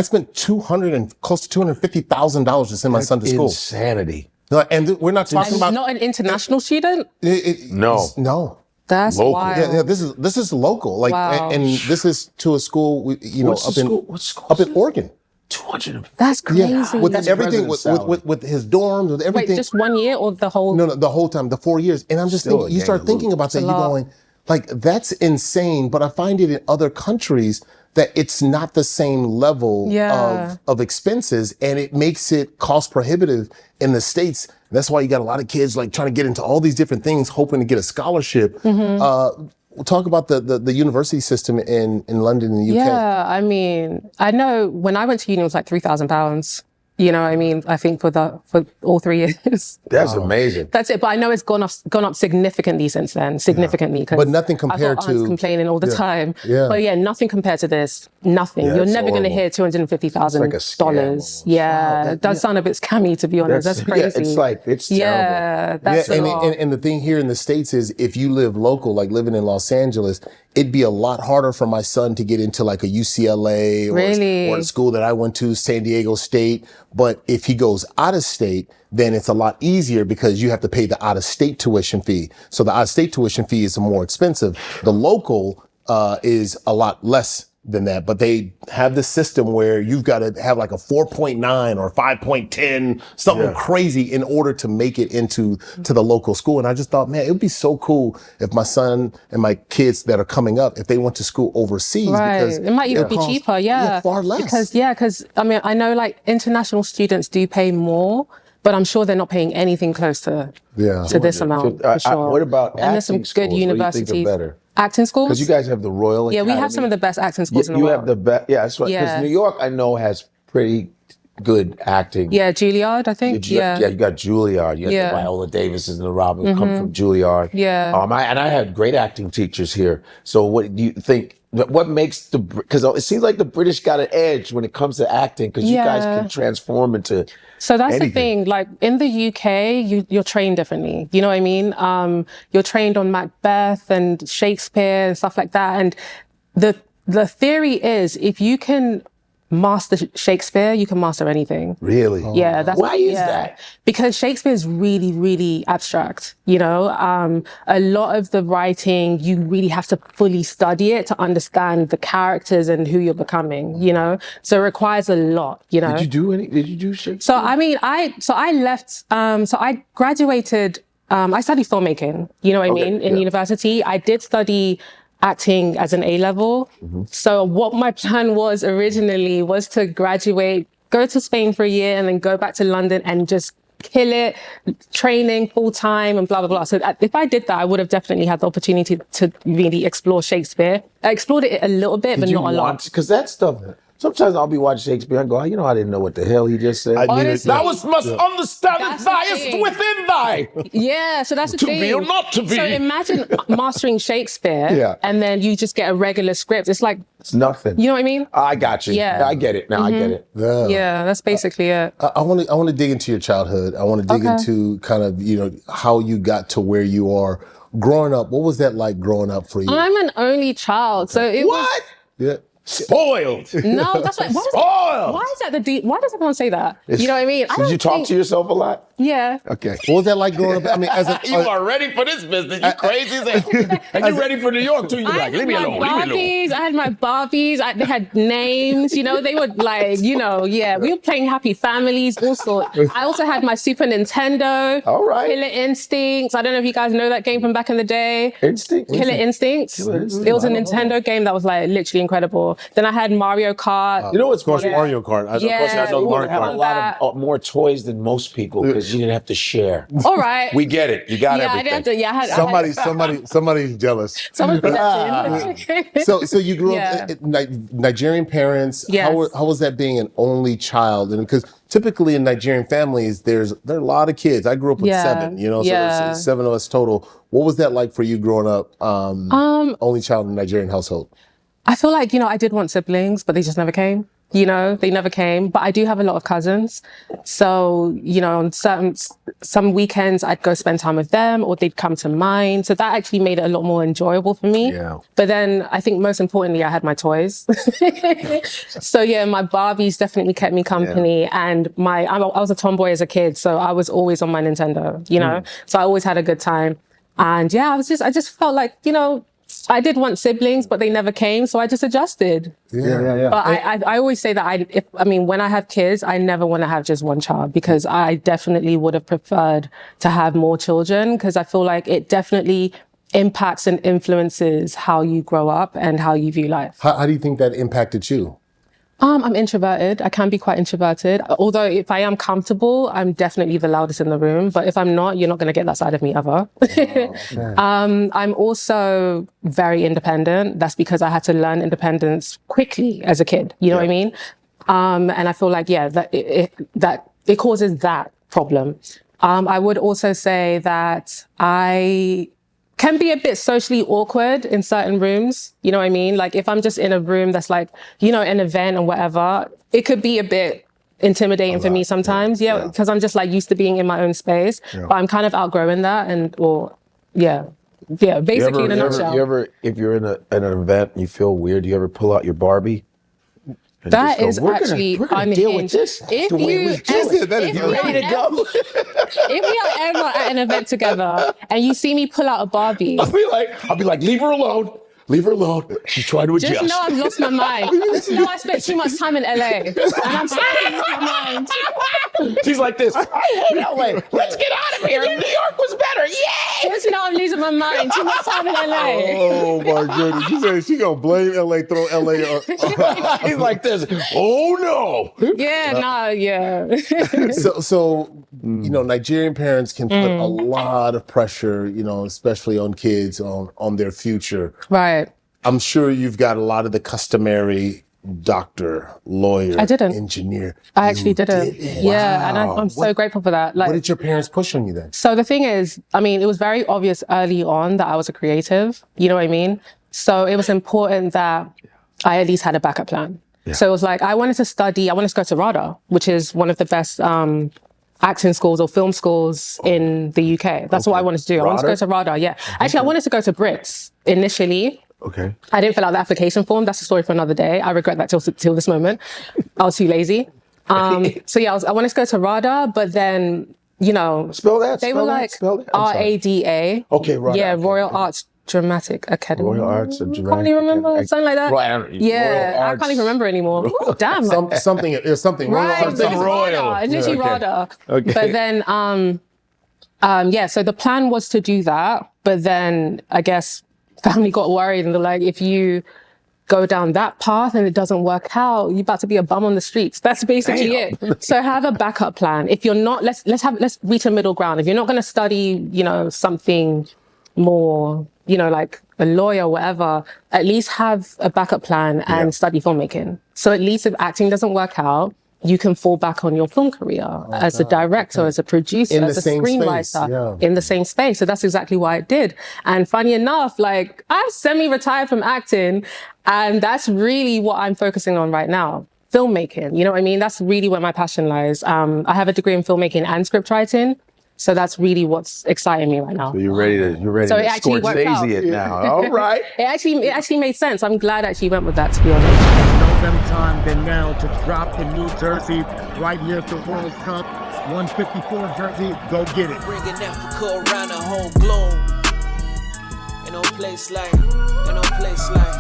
I spent close to $250,000 to send my son to school. Insanity. And we're not talking about not an international student. No. That's Local. wild. Yeah, this is local. Like, Wow. and this is to a school, What school up in Oregon. 200. That's crazy. Yeah, with everything, president's with his dorms, with everything. Wait, just 1 year or the whole? No, the whole time, the 4 years. And I'm just Still thinking, a you start gang thinking about that, you're going, like, that's insane. But I find it in other countries that it's not the same level of expenses, and it makes it cost prohibitive in the States. That's why you got a lot of kids like trying to get into all these different things, hoping to get a scholarship. We'll talk about the university system in London and the UK. Yeah, I mean, I know when I went to uni, it was like £3,000. You know what I mean? I think for all 3 years. That's amazing. That's it. But I know it's gone up significantally since then. Significantly. But nothing compared I've got aunts complaining all the time. Yeah. But yeah, nothing compared to this. Nothing. Yeah, You're it's never going to hear $250,000. like a scam almost. Yeah. It does sound a bit scammy, to be honest. That's crazy. Yeah, it's terrible. Yeah, that's a lot. And the thing here in the States is if you live local, like living in Los Angeles, it'd be a lot harder for my son to get into like a UCLA or a school that I went to, San Diego State. But if he goes out of state, then it's a lot easier because you have to pay the out of state tuition fee. So the out of state tuition fee is more expensive. The local is a lot less than that, but they have this system where you've got to have like a 4.9 or 5.10, something crazy in order to make it into the local school. And I just thought, man, it would be so cool if my son and my kids that are coming up, if they went to school overseas, because it might even be cheaper. Yeah, far less. Because I mean, I know like international students do pay more, but I'm sure they're not paying anything close to this amount. For sure. What about and there's some acting good schools? universities. What do you think are better? Acting schools? Because you guys have the Royal Academy. Yeah, we have some of the best acting schools in the You world. have the best. Yeah, that's right. Because New York, I know, has pretty good acting. Yeah, Juilliard, I think. Yeah, you got Juilliard. You have the Viola Davises and the Robin come from Juilliard. Yeah. I had great acting teachers here. So what do you think? What makes because it seems like the British got an edge when it comes to acting because you guys can transform into So that's anything. the thing. Like in the UK, you're trained differently. You know what I mean? You're trained on Macbeth and Shakespeare and stuff like that. And the theory is if you can master Shakespeare, you can master anything. Really? Yeah. That's Why is that? Because Shakespeare is really, really abstract. You know, a lot of the writing, you really have to fully study it to understand the characters and who you're becoming, you know? So it requires a lot, you know? Did you do Shakespeare? So, I mean, I left, so I graduated, I studied filmmaking, you know what I mean, in university. I did study acting as an A-level. So what my plan was originally was to graduate, go to Spain for a year and then go back to London and just kill it, training full time and blah, blah, blah. So if I did that, I would have definitely had the opportunity to really explore Shakespeare. I explored it a little bit, but not a lot. Because that stuff, sometimes I'll be watching Shakespeare and go, you know, I didn't know what the hell he just said. Honestly, Thou must understand that That's thy the is thing. within thy. Yeah, so that's the To thing. be or not to be. So imagine mastering Shakespeare and then you just get a regular script. It's like, It's nothing. you know what I mean? I got you. Yeah. I get it. Now I get it. Yeah, that's basically it. I want to dig into your childhood. I want to dig into kind of, you know, how you got to where you are growing up. What was that like growing up for you? I'm an only child, so it was... Yeah. Spoiled. No, that's like, Spoiled. why is that why does everyone say that? You know what I mean? Did you talk to yourself a lot? Yeah. Okay. What was that like growing up? I mean, You are ready for this business. You crazy as hell. And you ready for New York too. You like, leave me alone. Leave me alone. I had my Barbies. They had names, you know, they were like, you know, we were playing Happy Families, all sorts. I also had my Super Nintendo. All right. Killer Instincts. I don't know if you guys know that game from back in the day. Instinct. Killer Instincts. It was a Nintendo game that was like literally incredible. Then I had Mario Kart. You know what's funny? Mario Kart. Of course, I know You Mario have a Kart. lot of more toys than most people because you didn't have to share. All right. We get it. You got I everything. didn't have to, I had Somebody's jealous. someone's protection. So you grew up Nigerian parents. Yes. How was that being an only child? And because typically in Nigerian families, there are a lot of kids. I grew up with 7. You know, so there's 7 of us total. What was that like for you growing up? Only child in a Nigerian household. I feel like, you know, I did want siblings, but they just never came. You know, they never came, but I do have a lot of cousins. So, you know, on some weekends I'd go spend time with them or they'd come to mine. So that actually made it a lot more enjoyable for me. Yeah. But then I think most importantly, I had my toys. So yeah, my Barbies definitely kept me company. And I was a tomboy as a kid. So I was always on my Nintendo, you know, so I always had a good time. And yeah, I just felt like, you know, I did want siblings, but they never came, so I just adjusted. Yeah. But I always say that when I have kids, I never want to have just one child because I definitely would have preferred to have more children because I feel like it definitely impacts and influences how you grow up and how you view life. How do you think that impacted you? I'm introverted. I can be quite introverted. Although if I am comfortable, I'm definitely the loudest in the room. But if I'm not, you're not going to get that side of me ever. I'm also very independent. That's because I had to learn independence quickly as a kid. You know what I mean? And I feel like, that it causes that problem. I would also say that I can be a bit socially awkward in certain rooms. You know what I mean? Like if I'm just in a room that's like, you know, an event or whatever, it could be a bit intimidating for me sometimes. Yeah. Because I'm just like used to being in my own space, but I'm kind of outgrowing that basically in a nutshell. If you're in an event and you feel weird, you ever pull out your Barbie? That is actually unhinged. If we are ever at an event together and you see me pull out a Barbie, I'll be like, leave her alone. Leave her alone. She's trying to adjust. Just know I've lost my mind. Just know I spent too much time in LA. And I'm starting to lose my mind. She's like this. I hate LA. Let's get out of here. New York was better. Yay! Just know I'm losing my mind. Too much time in LA. Oh my goodness. She said she gonna blame LA, throw LA. He's like this. Oh no. So you know, Nigerian parents can put a lot of pressure, you know, especially on kids on their future. Right. I'm sure you've got a lot of the customary doctor, lawyer, engineer. I actually didn't. Yeah, and I'm so grateful for that. Like, what did your parents push on you then? So the thing is, I mean, it was very obvious early on that I was a creative. You know what I mean? So it was important that I at least had a backup plan. Yeah. So it was like, I wanted to go to RADA, which is one of the best acting schools or film schools in the UK. That's what I wanted to do. I wanted to go to RADA, yeah. Actually, I wanted to go to Brits initially. Okay. I didn't fill out the application form. That's a story for another day. I regret that till this moment. I was too lazy. So yeah, I wanted to go to RADA, but then, you know, they were like RADA. Okay, RADA. Yeah, Royal Arts Dramatic Academy. Royal Arts and Dramatic. Can't even remember something like that. I can't even rember anymore. Ooh, damn. Something. Right. Royal. It's literally RADA. Okay. But then, so the plan was to do that, but then I guess family got worried and they're like, if you go down that path and it doesn't work out, you're about to be a bum on the streets. That's basically it. So have a backup plan. If you're not, let's reach a middle ground. If you're not going to study, you know, something more, you know, like a lawyer or whatever, at least have a backup plan and study filmmaking. So at least if acting doesn't work out, you can fall back on your film career as a director, as a producer, as a screenwriter in the same space. So that's exactly why I did. And funny enough, like I'm semi-retired from acting and that's really what I'm focusing on right now. Filmmaking, you know what I mean? That's really where my passion lies. I have a degree in filmmaking and script writing. So that's really what's exciting me right now. So you're ready to Scorsese it now. All right. It actually made sense. I'm glad I actually went with that, to be honest. No better time than now to drop in New Jersey, right here at the World Cup. 154 Jersey, go get it. Bringing Africa around the whole globe. Ain't no place like home. Ain't no place like